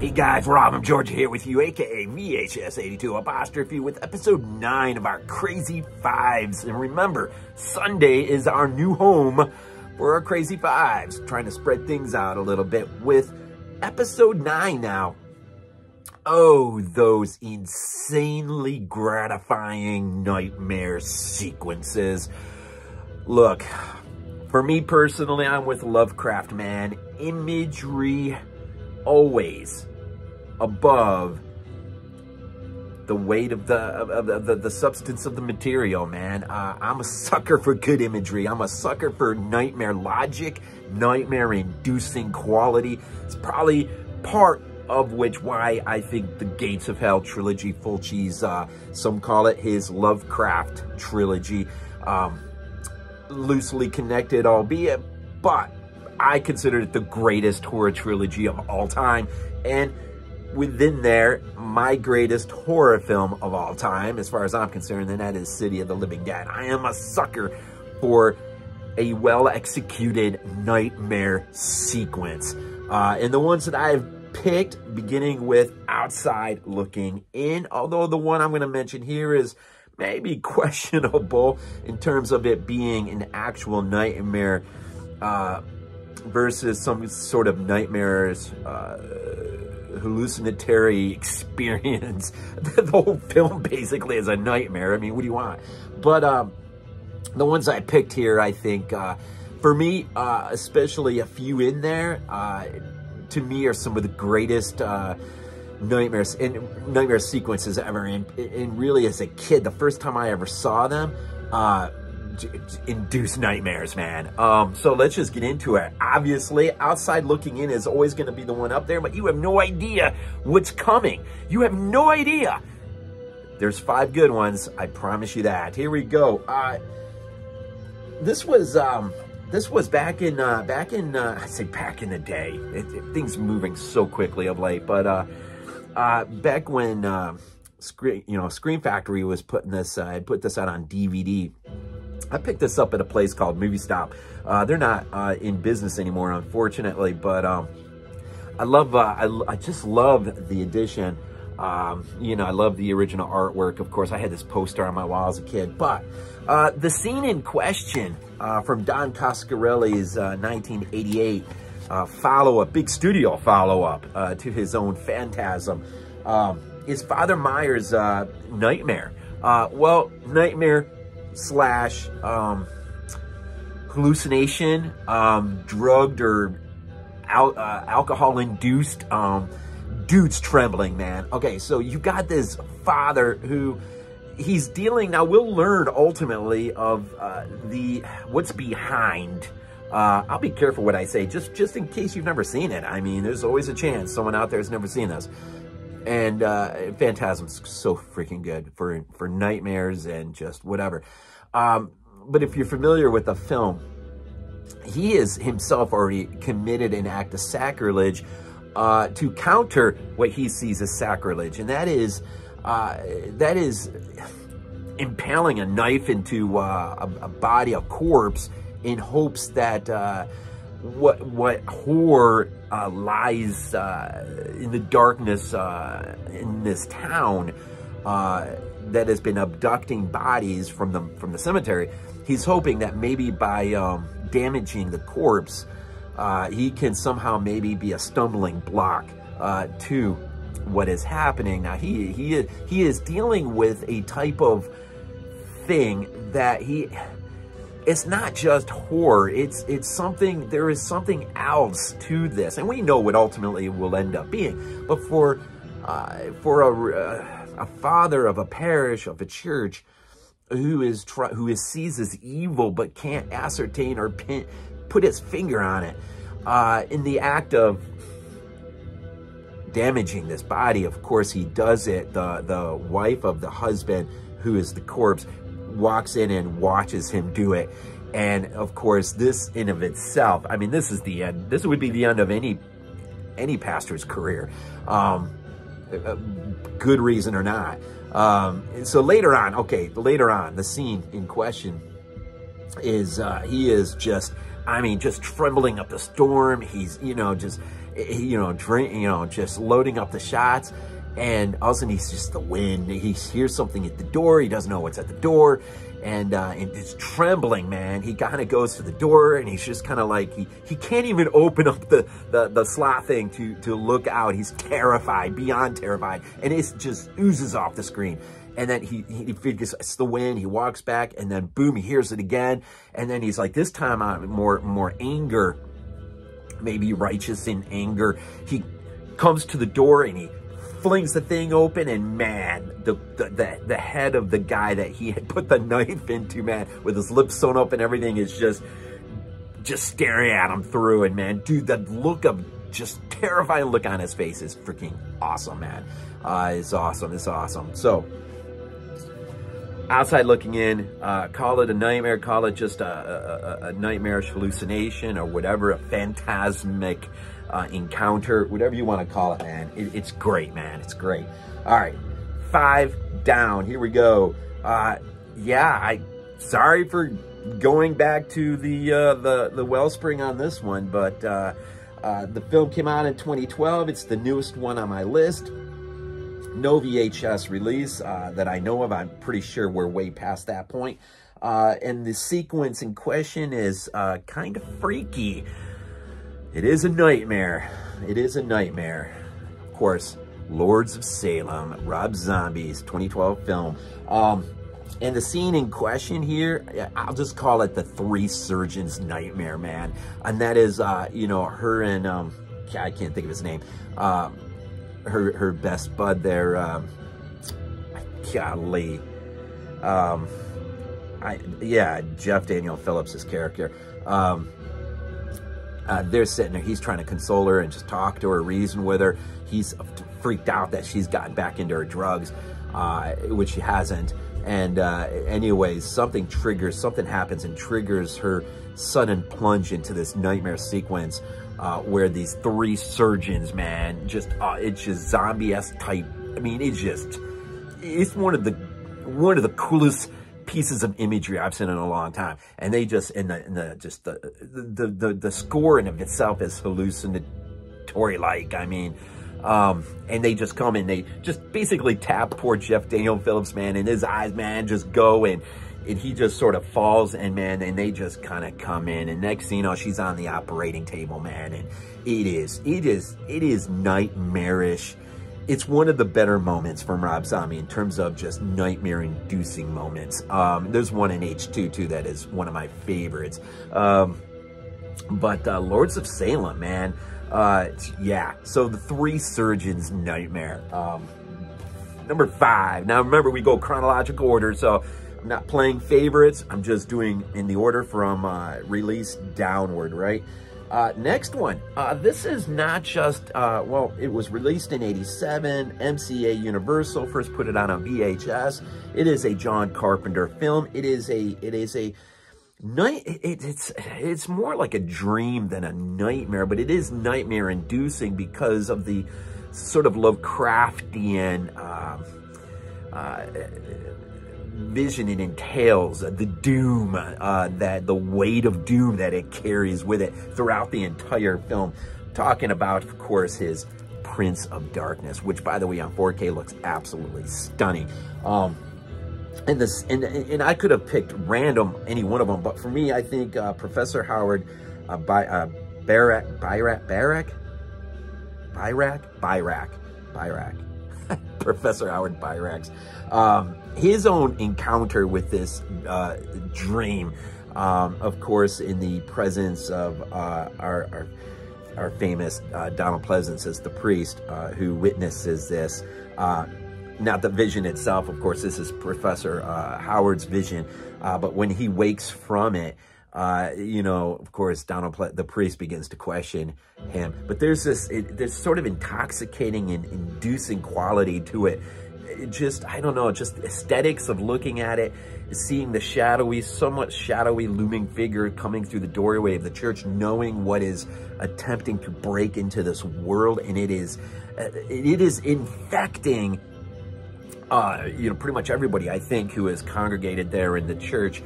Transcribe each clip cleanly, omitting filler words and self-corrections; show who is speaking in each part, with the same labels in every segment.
Speaker 1: Hey guys, Rob, I'm Georgia here with you, aka VHS82 apostrophe, with episode 9 of our Crazy Fives. And remember, Sunday is our new home for our Crazy Fives. Trying to spread things out a little bit with episode 9 now. Oh, those insanely gratifying nightmare sequences. Look, for me personally, I'm with Lovecraft, man. Imagery always above the weight of the substance of the material, man. I'm a sucker for good imagery. I'm a sucker for nightmare logic, nightmare-inducing quality. It's probably part of why I think the Gates of Hell trilogy, Fulci's, some call it his Lovecraft trilogy, loosely connected, albeit, but I consider it the greatest horror trilogy of all time. And within there, my greatest horror film of all time, as far as I'm concerned, and that is City of the Living Dead. I am a sucker for a well-executed nightmare sequence. And the ones that I've picked, beginning with Outside Looking In, although the one I'm going to mention here is maybe questionable in terms of it being an actual nightmare versus some sort of nightmares, hallucinatory experience. The whole film basically is a nightmare. I mean, what do you want? But the ones I picked here, I think, for me, especially a few in there, to me are some of the greatest nightmares and nightmare sequences ever. And really, as a kid, the first time I ever saw them, induced nightmares, man. So let's just get into it. Obviously, Outside Looking In is always going to be the one up there, but you have no idea what's coming. You have no idea. There's 5 good ones, I promise you that. Here we go. This was back in I say back in the day. Things moving so quickly of late, but back when Scream Factory was putting this, I put this out on DVD. I picked this up at a place called Movie Stop. They're not in business anymore, unfortunately, but I just love the edition. I love the original artwork. Of course, I had this poster on my wall as a kid, but the scene in question from Don Coscarelli's 1988 follow-up, big studio follow-up to his own Phantasm, is Father Myers' nightmare. Nightmare slash hallucination, drugged or alcohol-induced, dude's trembling, man. Okay, so you got this father who he's dealing, now we'll learn ultimately of what's behind. I'll be careful what I say, just in case you've never seen it. I mean, there's always a chance someone out there has never seen this. And Phantasm's so freaking good for nightmares and just whatever. But if you're familiar with the film, he is himself already committed an act of sacrilege to counter what he sees as sacrilege, and that is impaling a knife into a body, a corpse, in hopes that what horror lies in the darkness in this town that has been abducting bodies from the cemetery. He's hoping that maybe by damaging the corpse, he can somehow maybe be a stumbling block to what is happening. Now he is dealing with a type of thing that it's not just horror. It's something. There is something else to this, and we know what ultimately it will end up being. But for a father of a parish, of a church, who sees as evil but can't ascertain or put his finger on it, in the act of damaging this body, of course he does it. The wife of the husband, who is the corpse, walks in and watches him do it. And of course, this in of itself, I mean, this is the end. This would be the end of any pastor's career, good reason or not. So later on, the scene in question is he is just, I mean, just trembling up the storm. He's, just you know, just loading up the shots. And all of a sudden, he's just the wind. He hears something at the door. He doesn't know what's at the door. And it's trembling, man. He kind of goes to the door, and he's just kind of like, he can't even open up the slot thing to look out. He's terrified, beyond terrified. And it just oozes off the screen. And then he figures it's the wind. He walks back, and then boom, he hears it again. And then he's like, this time I'm more anger, maybe righteous in anger. He comes to the door, and he flings the thing open, and man, the head of the guy that he had put the knife into, man, with his lips sewn up and everything, is just staring at him through. And man, dude, the look of just terrifying look on his face is freaking awesome, man. It's awesome. It's awesome. So outside looking in, call it a nightmare, call it just a nightmarish hallucination or whatever, a phantasmic encounter, whatever you want to call it, man. It's great, man. It's great. All right, 5 down. Here we go. Yeah, sorry for going back to the wellspring on this one, but the film came out in 2012. It's the newest one on my list. No VHS release that I know of. I'm pretty sure we're way past that point. And the sequence in question is kind of freaky. It is a nightmare. It is a nightmare. Of course, Lords of Salem, Rob Zombie's 2012 film. And the scene in question here, I'll just call it the Three Surgeons nightmare, man. And that is, you know, her and, I can't think of his name, her best bud there, golly, yeah, Jeff Daniel Phillips' character. They're sitting there. He's trying to console her and just talk to her, reason with her. He's freaked out that she's gotten back into her drugs, which she hasn't. And anyways, something happens and triggers her sudden plunge into this nightmare sequence where these three surgeons, man, it's just zombie-esque type. I mean, it's one of the coolest pieces of imagery I've seen in a long time. And they just, the score in of itself is hallucinatory-like. I mean, and they just come and they just basically tap poor Jeff Daniel Phillips, man, and his eyes, man, just go, and he just sort of falls, and man, and they just kind of come in, and next thing you know, she's on the operating table, man, and it is nightmarish. It's one of the better moments from Rob Zombie in terms of just nightmare-inducing moments. There's one in H2, too, that is one of my favorites. But Lords of Salem, man, yeah. So the Three Surgeons nightmare. Number 5. Now, remember, we go chronological order, so I'm not playing favorites. I'm just doing in the order from release downward, right? Next one, this is not just, well, it was released in '87, MCA Universal first put it on VHS. It is a John Carpenter film. It's more like a dream than a nightmare, but it is nightmare inducing because of the sort of Lovecraftian, vision it entails, the doom, that the weight of doom that it carries with it throughout the entire film. Talking about, of course, his Prince of Darkness, which, by the way, on 4K looks absolutely stunning. And I could have picked random any one of them, but for me, I think Professor Howard Bayrak. Professor Howard Bayrak's his own encounter with this dream, of course, in the presence of our famous Donald Pleasance as the priest, who witnesses this. Not the vision itself, of course, this is Professor Howard's vision, but when he wakes from it, you know, of course, the priest begins to question him. But there's there's sort of intoxicating and inducing quality to it. It just, I don't know, just aesthetics of looking at it, seeing the somewhat shadowy looming figure coming through the doorway of the church, knowing what is attempting to break into this world, and it is infecting, you know, pretty much everybody, I think, who is congregated there in the church.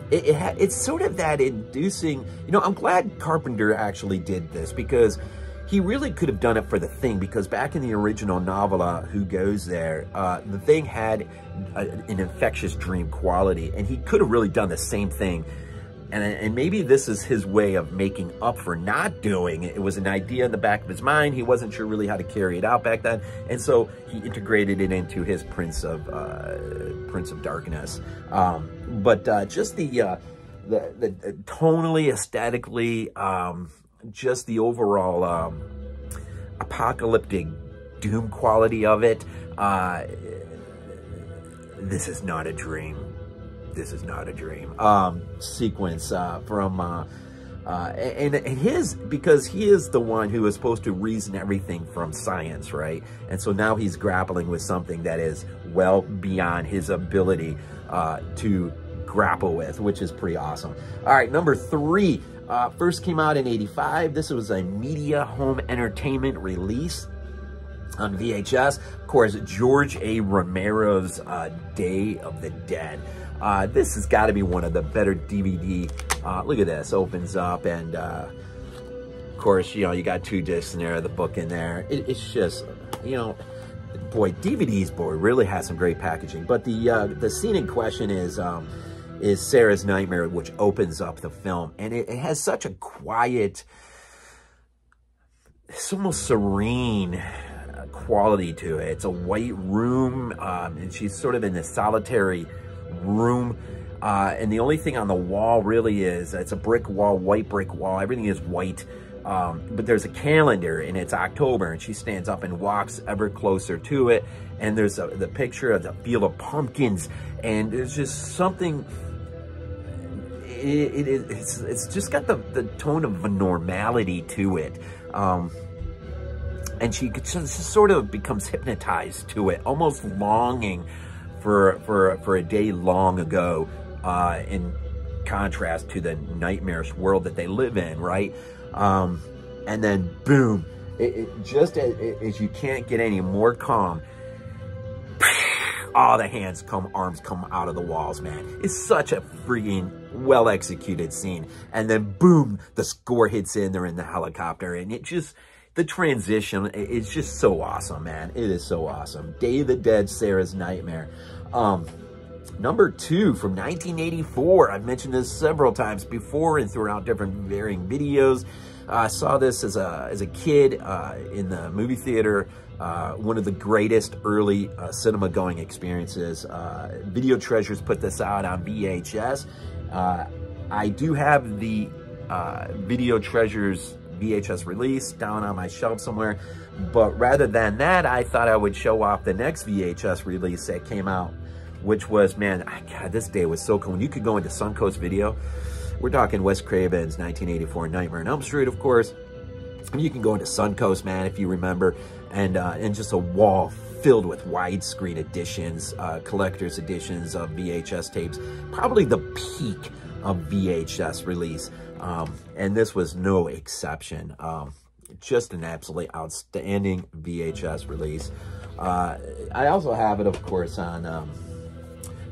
Speaker 1: It's sort of that inducing, you know, I'm glad Carpenter actually did this, because he really could have done it for The Thing, because back in the original novella, Who Goes There, The Thing had an infectious dream quality, and he could have really done the same thing. And maybe this is his way of making up for not doing it. It was an idea in the back of his mind. He wasn't sure really how to carry it out back then. And so he integrated it into his Prince of Darkness. But just the tonally, aesthetically, just the overall apocalyptic doom quality of it. This is not a dream. This is not a dream. Sequence from because he is the one who is supposed to reason everything from science, right? And so now he's grappling with something that is well beyond his ability to grapple with, which is pretty awesome. All right, number 3, first came out in '85. This was a media home entertainment release on VHS. Of course, George A. Romero's Day of the Dead. This has got to be one of the better DVD. Look at this, opens up, and of course, you know, you got 2 discs in there, the book in there. It's just, you know, boy, DVDs, boy, really has some great packaging. But the scene in question is Sarah's Nightmare, which opens up the film, and it has such a quiet, it's almost serene quality to it. It's a white room, and she's sort of in this solitary room, and the only thing on the wall really is, it's a brick wall, white brick wall. Everything is white, but there's a calendar, and it's October, and she stands up and walks ever closer to it, and there's the picture of the field of pumpkins, and there's just something, it's just got the tone of a normality to it, and she just sort of becomes hypnotized to it, almost longing for a day long ago, in contrast to the nightmarish world that they live in, right? And then boom, just as you can't get any more calm, all the arms come out of the walls, man. It's such a freaking well-executed scene. And then boom, the score hits in, they're in the helicopter, and it just, the transition is just so awesome, man. It is so awesome. Day of the Dead, Sarah's Nightmare. Number 2 from 1984. I've mentioned this several times before and throughout different varying videos. I saw this as a kid in the movie theater. One of the greatest early cinema going experiences. Video Treasures put this out on VHS. I do have the Video Treasures VHS release down on my shelf somewhere, but rather than that, I thought I would show off the next VHS release that came out, which was, man, God, this day was so cool. When you could go into Suncoast Video, we're talking Wes Craven's 1984 Nightmare on Elm Street, of course. You can go into Suncoast, man, if you remember, and just a wall filled with widescreen editions, collector's editions of VHS tapes, probably the peak of VHS release. And this was no exception. Just an absolutely outstanding VHS release. I also have it, of course, on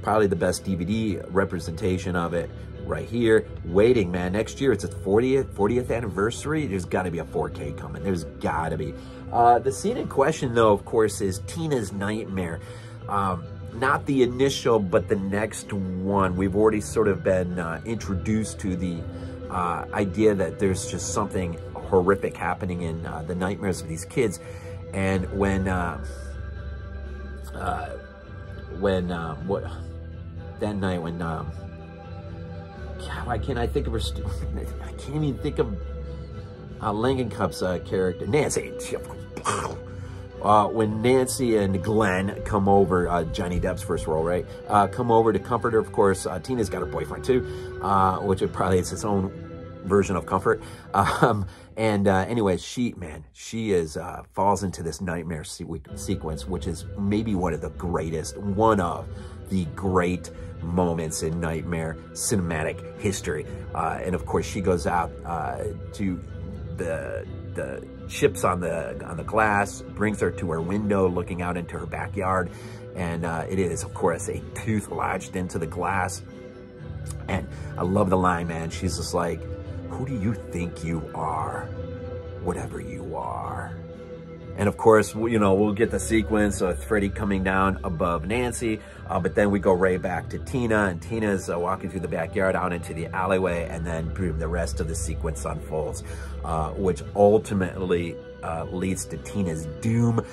Speaker 1: probably the best DVD representation of it right here. Waiting, man. Next year, it's its 40th anniversary. There's got to be a 4K coming. There's got to be. The scene in question, though, of course, is Tina's Nightmare. Not the initial, but the next one. We've already sort of been introduced to the idea that there's just something horrific happening in the nightmares of these kids. And that night when God, why can't I think of her? I can't even think of Langenkopf's character, Nancy. When Nancy and Glenn come over, Johnny Depp's first role, right? Come over to comfort her. Of course, Tina's got her boyfriend too, which it probably is its own version of comfort. Anyways, she falls into this nightmare sequence, which is maybe one of the great moments in nightmare cinematic history. And of course, she goes out to the chips on the glass, brings her to her window, looking out into her backyard, and it is, of course, a tooth lodged into the glass. And I love the line, man. She's just like, "Who do you think you are?" whatever you are. And of course, you know, we'll get the sequence of Freddy coming down above Nancy, but then we go right back to Tina, and Tina's walking through the backyard out into the alleyway, and then boom, the rest of the sequence unfolds, which ultimately leads to Tina's doom.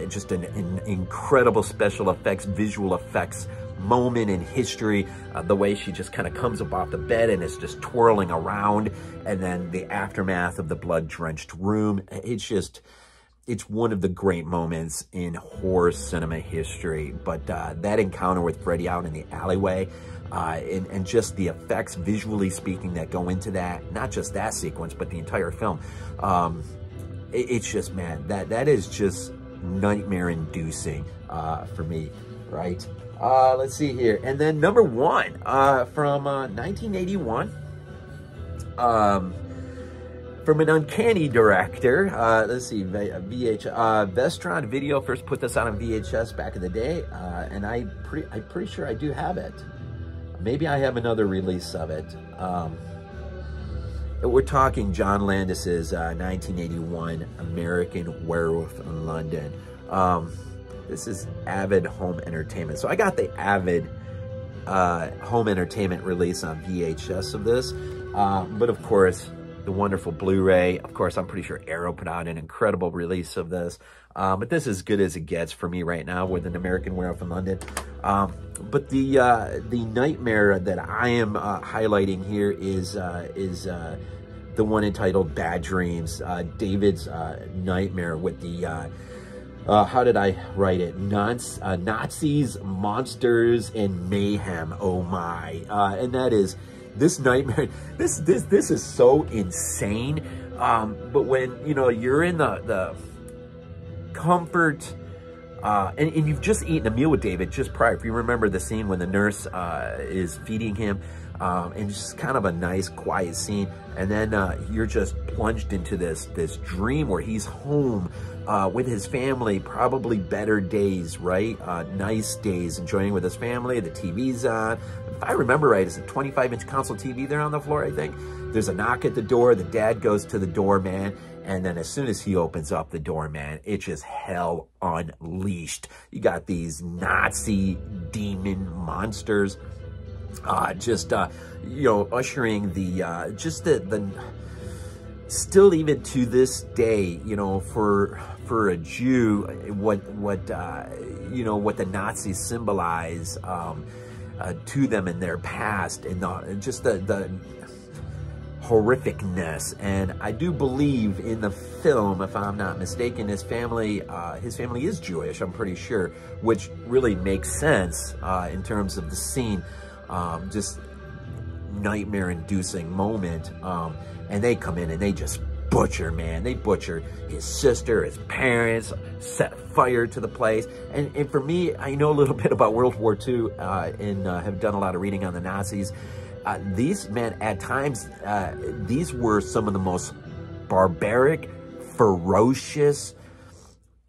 Speaker 1: Just an incredible special effects, visual effects moment in history. The way she just kind of comes up off the bed and is just twirling around, and then the aftermath of the blood-drenched room. It's one of the great moments in horror cinema history. But that encounter with Freddy out in the alleyway, and just the effects, visually speaking, that go into that, not just that sequence, but the entire film. It's just, man, that is just nightmare-inducing for me, right? Let's see here. And then number one, from 1981. From an uncanny director, let's see, Vestron Video first put this out on VHS back in the day, and I'm pretty sure I do have it. Maybe I have another release of it. We're talking John Landis's 1981 American Werewolf in London. This is Avid Home Entertainment. So I got the Avid Home Entertainment release on VHS of this, but of course, the wonderful Blu-ray. Of course, I'm pretty sure Arrow put out an incredible release of this. But this is as good as it gets for me right now with an American Werewolf in London. But the nightmare that I am highlighting here is the one entitled Bad Dreams. David's nightmare with the, how did I write it? Nazis, monsters, and mayhem. Oh my. And that is, this nightmare, this is so insane. But when, you know, you're in the comfort, and you've just eaten a meal with David just prior, if you remember the scene when the nurse is feeding him, and just kind of a nice quiet scene, and then you're just plunged into this dream where he's home with his family, probably better days, right? Nice days, enjoying with his family, the TV's on. If I remember right, it's a 25-inch console TV there on the floor, I think. There's a knock at the door, the dad goes to the doorman, and then as soon as he opens up the door, man, it's just hell unleashed. You got these Nazi demon monsters, you know, ushering the, just the still even to this day, you know, for a Jew, you know, what the Nazis symbolize to them in their past, and just the horrificness. And I do believe in the film, if I'm not mistaken, his family is Jewish, I'm pretty sure, which really makes sense in terms of the scene. Just nightmare-inducing moment. And they come in and they just butcher, man. They butcher his sister, his parents, set fire to the place. And for me, I know a little bit about World War II and have done a lot of reading on the Nazis. These men, at times, these were some of the most barbaric, ferocious,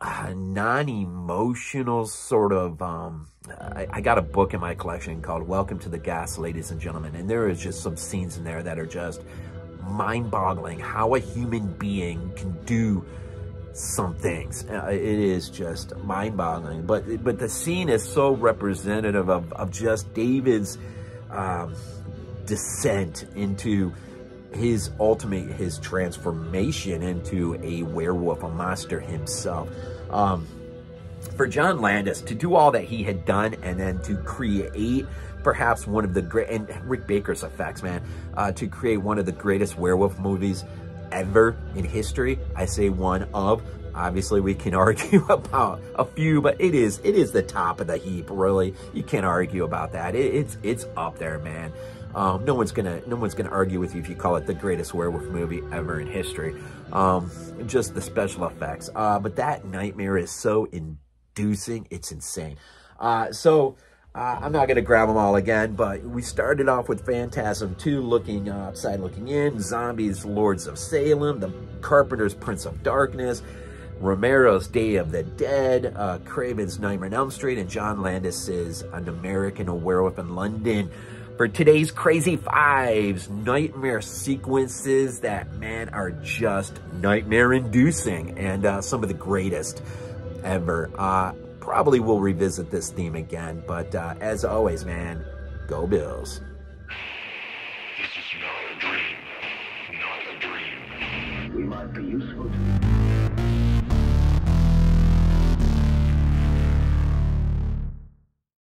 Speaker 1: non-emotional sort of, I got a book in my collection called Welcome to the Gas, Ladies and Gentlemen, and there is just some scenes in there that are just mind-boggling, how a human being can do some things. It is just mind-boggling, but the scene is so representative of just David's descent into his transformation into a werewolf, a monster himself. For John Landis to do all that he had done, and then to create perhaps one of the great, and Rick Baker's effects, man, to create one of the greatest werewolf movies ever in history. I say one of. Obviously, we can argue about a few, but it is the top of the heap. Really, you can't argue about that. It's up there, man. No one's gonna argue with you if you call it the greatest werewolf movie ever in history. Just the special effects. But that nightmare is so inducing. It's insane. I'm not going to grab them all again, but we started off with Phantasm 2, Looking Outside, Looking In, Zombies, Lords of Salem, The Carpenter's Prince of Darkness, Romero's Day of the Dead, Craven's Nightmare on Elm Street, and John Landis's An American Werewolf in London. for today's Crazy Fives, nightmare sequences that, man, are just nightmare-inducing and some of the greatest ever. Probably will revisit this theme again, but as always, man, go Bills.
Speaker 2: This is not a dream. Not a dream. We might be useful to you.